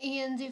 ENG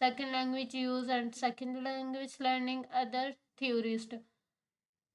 second language use and second language learning, other theorist।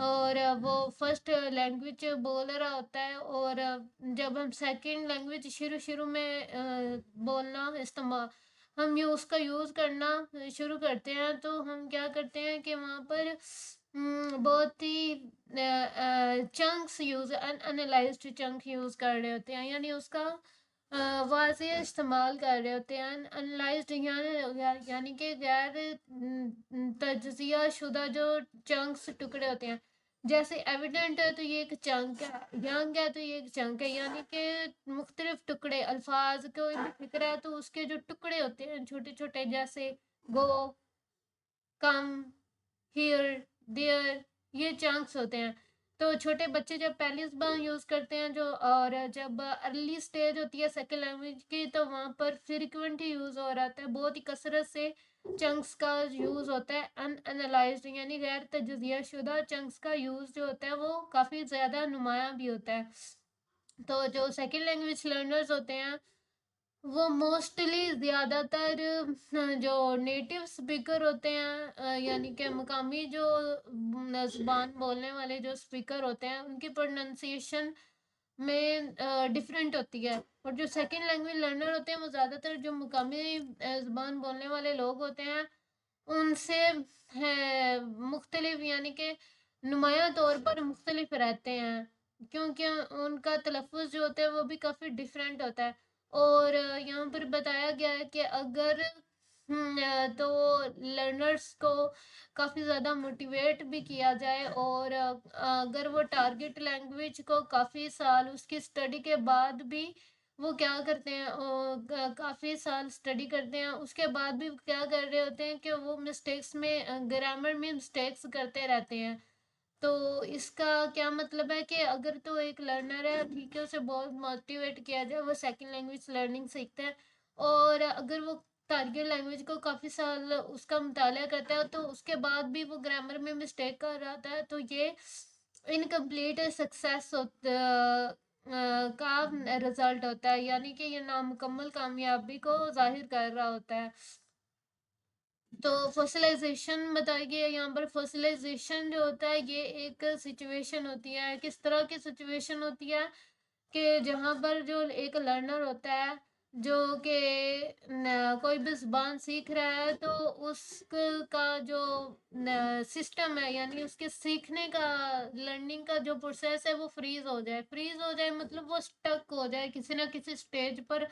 اور وہ first language بول رہا ہوتا ہے، اور جب ہم سیکنڈ لینگویج شروع میں بولنا استعمال ہم اس کا یوز کرنا شروع کرتے ہیں، تو ہم کیا کرتے ہیں کہ وہاں پر بہت ہی chunks use analysed chunk use کر رہے ہوتے ہیں، یعنی اس کا واضح استعمال کر رہے ہوتے ہیں. انالائزڈ یعنی کہ غیر تجزیہ شدہ جو چنکس ٹکڑے ہوتے ہیں، جیسے ایویڈنٹ ہے تو یہ ایک چنک ہے، ینگ ہے تو یہ ایک چنک ہے، یعنی کہ مختلف ٹکڑے الفاظ کوئی بھی فکر ہے تو اس کے جو ٹکڑے ہوتے ہیں چھوٹے چھوٹے، جیسے گو، کم، ہیئر، دیئر، یہ چنکس ہوتے ہیں. تو چھوٹے بچے جب پہلی زبان یوز کرتے ہیں اور جب ارلی سٹیج ہوتی ہے سیکنڈ لینگویج کی، تو وہاں پر فریکوینٹ ہی یوز ہو رہا ہے، بہت ہی کثرت سے چنکس کا یوز ہوتا ہے. ان انالائزڈ یعنی غیر تجزیہ شدہ چنکس کا یوز جو ہوتا ہے وہ کافی زیادہ نمایاں بھی ہوتا ہے. تو جو سیکنڈ لینگویج لرنرز ہوتے ہیں وہ موسٹلی زیادہ تر جو نیٹو سپیکر ہوتے ہیں، یعنی کہ مقامی جو زبان بولنے والے جو سپیکر ہوتے ہیں، ان کی پروننسیشن میں ڈفرینٹ ہوتی ہے. اور جو سیکنڈ لینگویج لرنر ہوتے ہیں وہ زیادہ تر جو مقامی زبان بولنے والے لوگ ہوتے ہیں ان سے مختلف، یعنی کہ نمایاں طور پر مختلف رہتے ہیں، کیونکہ ان کا تلفظ جو ہوتا ہے وہ بھی کافی ڈفرینٹ ہوتا ہے. اور یہاں پر بتایا گیا ہے کہ اگر تو لرنرز کو کافی زیادہ موٹیویٹ بھی کیا جائے، اور اگر وہ ٹارگٹ لینگویج کو کافی سال اس کی سٹڈی کے بعد بھی وہ کیا کرتے ہیں، کافی سال سٹڈی کرتے ہیں، اس کے بعد بھی کیا کر رہے ہوتے ہیں کہ وہ مسٹیکس میں گرامر میں مسٹیکس کرتے رہتے ہیں. تو اس کا کیا مطلب ہے کہ اگر تو ایک لرنر ہے، ٹھیک ہے، اسے بہت موٹیویٹ کیا جائے، وہ سیکنڈ لینگویج لرننگ سیکھتا ہے، اور اگر وہ ٹارگٹ لینگویج کو کافی سال اس کا مطالعہ کرتا ہے تو اس کے بعد بھی وہ گرامر میں مسٹیک کر رہا ہوتا ہے، تو یہ انکمپلیٹ سکسیس کا رزلٹ ہوتا ہے، یعنی کہ یہ نامکمل کامیابی کو ظاہر کر رہا ہوتا ہے. تو فوسلائزیشن بتائی گئی ہے یہاں پر. فوسلائزیشن جو ہوتا ہے یہ ایک سچویشن ہوتی ہے. کس طرح کی سچویشن ہوتی ہے کہ جہاں پر جو ایک لرنر ہوتا ہے جو کہ کوئی بھی زبان سیکھ رہا ہے، تو اس کا جو سسٹم ہے، یعنی اس کے سیکھنے کا لرننگ کا جو پروسیس ہے وہ فریز ہو جائے مطلب وہ سٹک ہو جائے، کسی نہ کسی سٹیج پر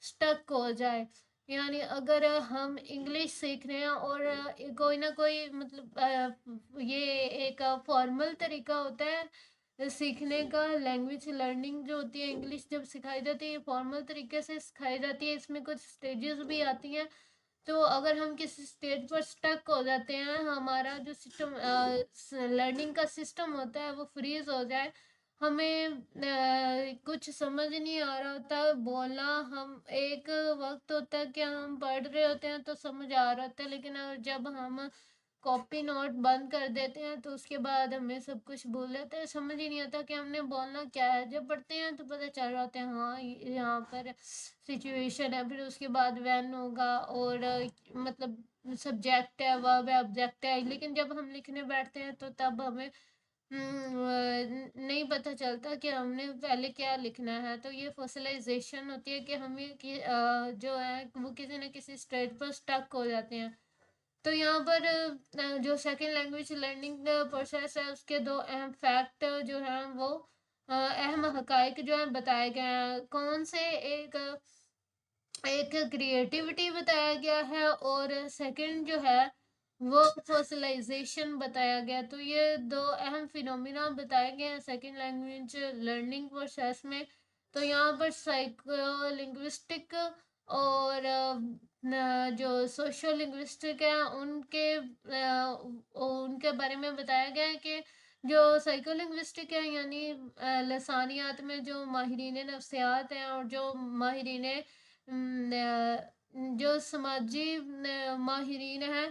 سٹک ہو جائے. یعنی اگر ہم انگلش سیکھ رہے ہیں اور کوئی نہ کوئی مطلب یہ ایک فارمل طریقہ ہوتا ہے سیکھنے کا. لینگویج لرننگ جو ہوتی ہے انگلش جب سکھائی جاتی ہے فارمل طریقے سے سکھائی جاتی ہے، اس میں کچھ سٹیجز بھی آتی ہیں. تو اگر ہم کسی سٹیج پر سٹک ہو جاتے ہیں، ہمارا جو سسٹم لرننگ کا سسٹم ہوتا ہے وہ فریز ہو جائے، ہمیں کچھ سمجھ نہیں آ رہا ہوتا بولنا. ہم ایک وقت ہوتا ہے کہ ہم پڑھ رہے ہوتے ہیں تو سمجھ آ رہا ہوتا ہے، لیکن جب ہم کاپی نوٹ بند کر دیتے ہیں تو اس کے بعد ہمیں سب کچھ بھول جاتے ہیں، سمجھ ہی نہیں آتا کہ ہم نے بولنا کیا ہے. جب پڑھتے ہیں تو پتہ چل رہا ہوتا ہے ہاں یہاں پر سچویشن ہے، پھر اس کے بعد وین ہوگا، اور مطلب سبجیکٹ ہے، ورب ہے، آبجیکٹ ہے. لیکن جب ہم لکھنے بیٹھتے ہیں تو تب ہمیں نہیں پتہ چلتا کہ ہم نے پہلے کیا لکھنا ہے. تو یہ فوسلائزیشن ہوتی ہے کہ ہمیں جو ہے وہ کسی نہ کسی سٹیج پر سٹک ہو جاتے ہیں. تو یہاں پر جو سیکنڈ لینگویج لرننگ پروسیس ہے اس کے دو اہم فیکٹ جو ہیں وہ اہم حقائق جو ہیں بتائے گئے ہیں. کون سے ایک کریٹیوٹی بتایا گیا ہے، اور سیکنڈ جو ہے وہ فوسلائزیشن بتایا گیا. تو یہ دو اہم فینومینا بتائے گئے ہیں سیکنڈ لینگویج لرننگ پروسیس میں. تو یہاں پر سائیکو لنگوسٹک اور جو سوشو لنگوسٹک ہیں ان کے بارے میں بتایا گیا ہے کہ جو سائیکو لنگوسٹک ہے یعنی لسانیات میں جو ماہرین نفسیات ہیں اور جو ماہرین جو سماجی ماہرین ہیں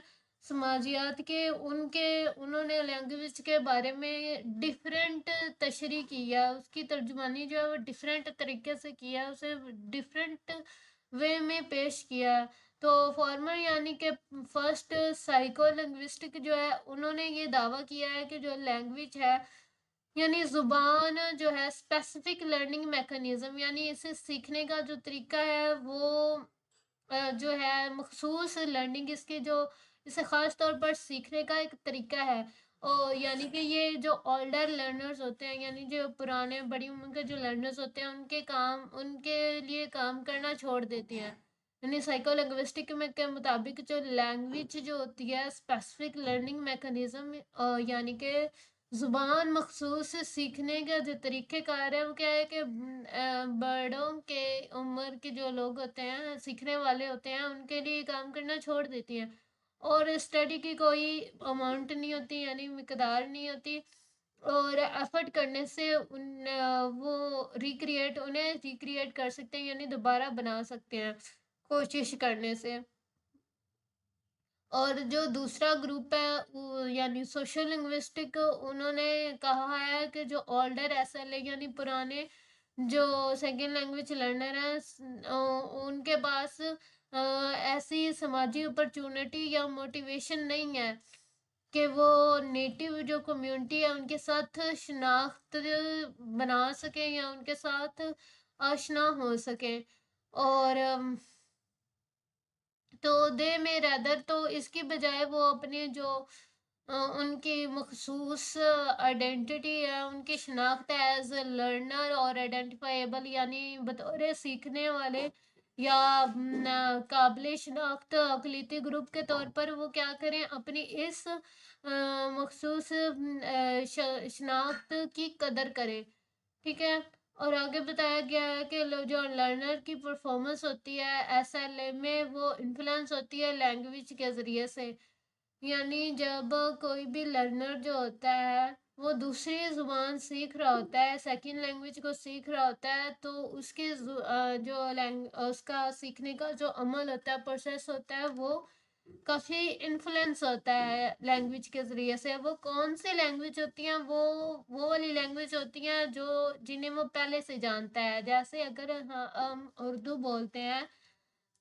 سماجیات کے، انہوں نے لینگویج کے بارے میں ڈیفرنٹ تشریح کی ہے، اس کی ترجمانی جو ہے وہ ڈیفرنٹ طریقے سے کیا ہے، اسے ڈیفرنٹ وے میں پیش کیا ہے. تو فارمر یعنی کہ فرسٹ سائیکو لنگوسٹک جو ہے انہوں نے یہ دعویٰ کیا ہے کہ جو لینگویج ہے یعنی زبان جو ہے اسپیسیفک لرننگ میکانزم یعنی اسے سیکھنے کا جو طریقہ ہے وہ جو ہے مخصوص لرننگ اس کی جو اسے خاص طور پر سیکھنے کا ایک طریقہ ہے اور یعنی کہ یہ جو اولڈر لرنرز ہوتے ہیں یعنی جو پرانے بڑی عمر کے جو لرنرز ہوتے ہیں ان کے لیے کام کرنا چھوڑ دیتے ہیں یعنی سائیکو لنگوسٹک میں کے مطابق جو لینگویج جو ہوتی ہے اسپیسیفک لرننگ میکانزم یعنی کہ زبان مخصوص سیکھنے کا جو طریقہ کار ہے وہ کیا ہے کہ بڑوں کے عمر کے جو لوگ ہوتے ہیں سیکھنے والے ہوتے ہیں ان کے لیے کام کرنا چھوڑ دیتی ہیں اور اسٹڈی کی کوئی اماؤنٹ نہیں ہوتی یعنی مقدار نہیں ہوتی اور ایفرٹ کرنے سے وہ انہیں ریکریٹ کر سکتے ہیں یعنی دوبارہ بنا سکتے ہیں کوشش کرنے سے اور جو دوسرا گروپ ہے یعنی سوشل لنگوسٹک انہوں نے کہا ہے کہ جو اولڈر ایس ایل اے یعنی پرانے جو سیکنڈ لینگویج لرنر ہیں ان کے پاس ایسی سماجی اپرچونٹی یا موٹیویشن نہیں ہے کہ وہ نیٹیو جو کمیونٹی ہے ان کے ساتھ شناخت بنا سکیں یا ان کے ساتھ آشنا ہو سکیں اور تو دے میں ریدر تو اس کی بجائے وہ اپنے جو ان کی مخصوص آئیڈینٹی ہے ان کی شناخت ایز اے لرنر اور آئیڈینٹیفائیبل یعنی بطور سیکھنے والے یا قابل شناخت اقلیتی گروپ کے طور پر وہ کیا کریں اپنی اس مخصوص شناخت کی قدر کریں ٹھیک ہے اور آگے بتایا گیا ہے کہ جو لرنر کی پرفارمنس ہوتی ہے ایس ایل اے میں وہ انفلوئنس ہوتی ہے لینگویج کے ذریعے سے یعنی جب کوئی بھی لرنر جو ہوتا ہے وہ دوسری زبان سیکھ رہا ہوتا ہے سیکنڈ لینگویج کو سیکھ رہا ہوتا ہے تو اس کی اس کا سیکھنے کا جو عمل ہوتا ہے پروسیس ہوتا ہے وہ کافی انفلوئنس ہوتا ہے لینگویج کے ذریعے سے وہ کون سی لینگویج ہوتی ہیں وہ والی لینگویج ہوتی ہیں جو جنہیں وہ پہلے سے جانتا ہے جیسے اگر ہم اردو بولتے ہیں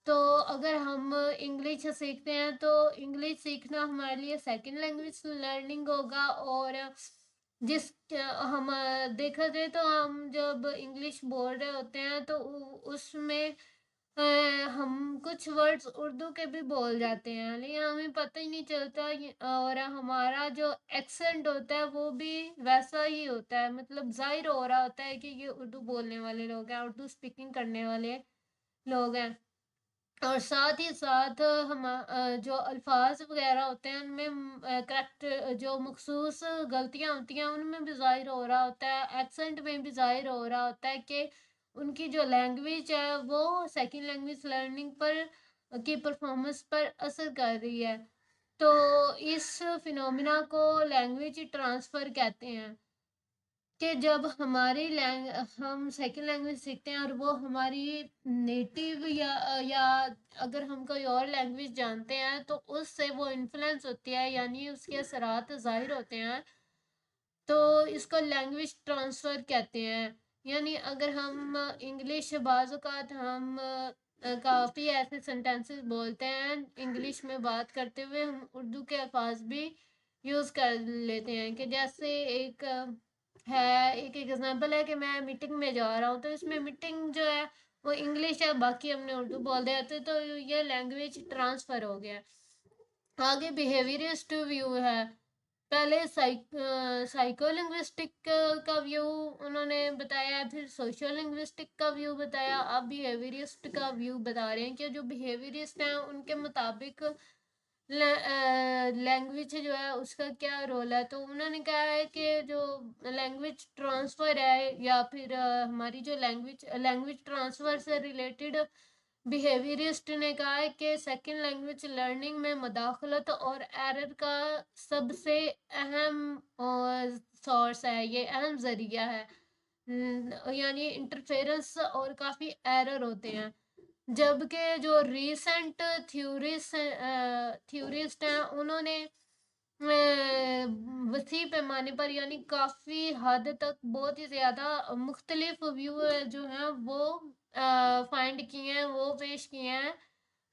تو اگر ہم انگلش سیکھتے ہیں تو انگلش سیکھنا ہمارے لیے سیکنڈ لینگویج لرننگ ہوگا اور جس ہم دیکھا جائے تو ہم جب انگلش بول رہے ہوتے ہیں تو اس میں ہم کچھ ورڈز اردو کے بھی بول جاتے ہیں لیکن ہمیں پتہ ہی نہیں چلتا اور ہمارا جو ایکسنٹ ہوتا ہے وہ بھی ویسا ہی ہوتا ہے مطلب ظاہر ہو رہا ہوتا ہے کہ یہ اردو بولنے والے لوگ ہیں اردو سپیکنگ کرنے والے لوگ ہیں اور ساتھ ہی ساتھ ہم جو الفاظ وغیرہ ہوتے ہیں ان میں کریکٹ جو مخصوص غلطیاں ہوتی ہیں ان میں بھی ظاہر ہو رہا ہوتا ہے ایکسنٹ میں بھی ظاہر ہو رہا ہوتا ہے کہ ان کی جو لینگویج ہے وہ سیکنڈ لینگویج لرننگ پر کی پرفارمنس پر اثر کر رہی ہے تو اس فینومینا کو لینگویج ٹرانسفر کہتے ہیں کہ جب ہم سیکنڈ لینگویج سیکھتے ہیں اور وہ ہماری نیٹیو یا اگر ہم کوئی اور لینگویج جانتے ہیں تو اس سے وہ انفلوئنس ہوتی ہے یعنی اس کے اثرات ظاہر ہوتے ہیں تو اس کو لینگویج ٹرانسفر کہتے ہیں یعنی اگر ہم انگلش بعض اوقات ہم کافی ایسے سینٹینسز بولتے ہیں انگلش میں بات کرتے ہوئے ہم اردو کے الفاظ بھی یوز کر لیتے ہیں کہ جیسے ایک ایگزامپل ہے کہ میں میٹنگ میں جا رہا ہوں تو اس میں میٹنگ جو ہے وہ انگلش ہے باقی ہم نے اردو بول دیا تو یہ لینگویج ٹرانسفر ہو گیا آگے بیہیویئرسٹ ویو ہے پہلے سائیکو لنگوسٹک کا ویو انہوں نے بتایا پھر سوشل لنگوسٹک کا ویو بتایا اب بیہیویئرسٹ کا ویو بتا رہے ہیں کہ جو بیہیویئرسٹ ہیں ان کے مطابق لینگویج جو ہے اس کا کیا رول ہے تو انہوں نے کہا ہے کہ جو لینگویج ٹرانسفر ہے یا پھر ہماری جو لینگویج ٹرانسفر سے ریلیٹڈ بیہیویئرسٹ نے کہا ہے کہ سیکنڈ لینگویج لرننگ میں مداخلت اور ایرر کا سب سے اہم سورس ہے یہ اہم ذریعہ ہے یعنی انٹرفیرنس اور کافی ایرر ہوتے ہیں جبکہ جو ریسنٹ تھیوریسٹ ہیں انہوں نے وسیع پیمانے پر یعنی کافی حد تک بہت ہی زیادہ مختلف ویو جو ہیں وہ فائنڈ کیے ہیں وہ پیش کیے ہیں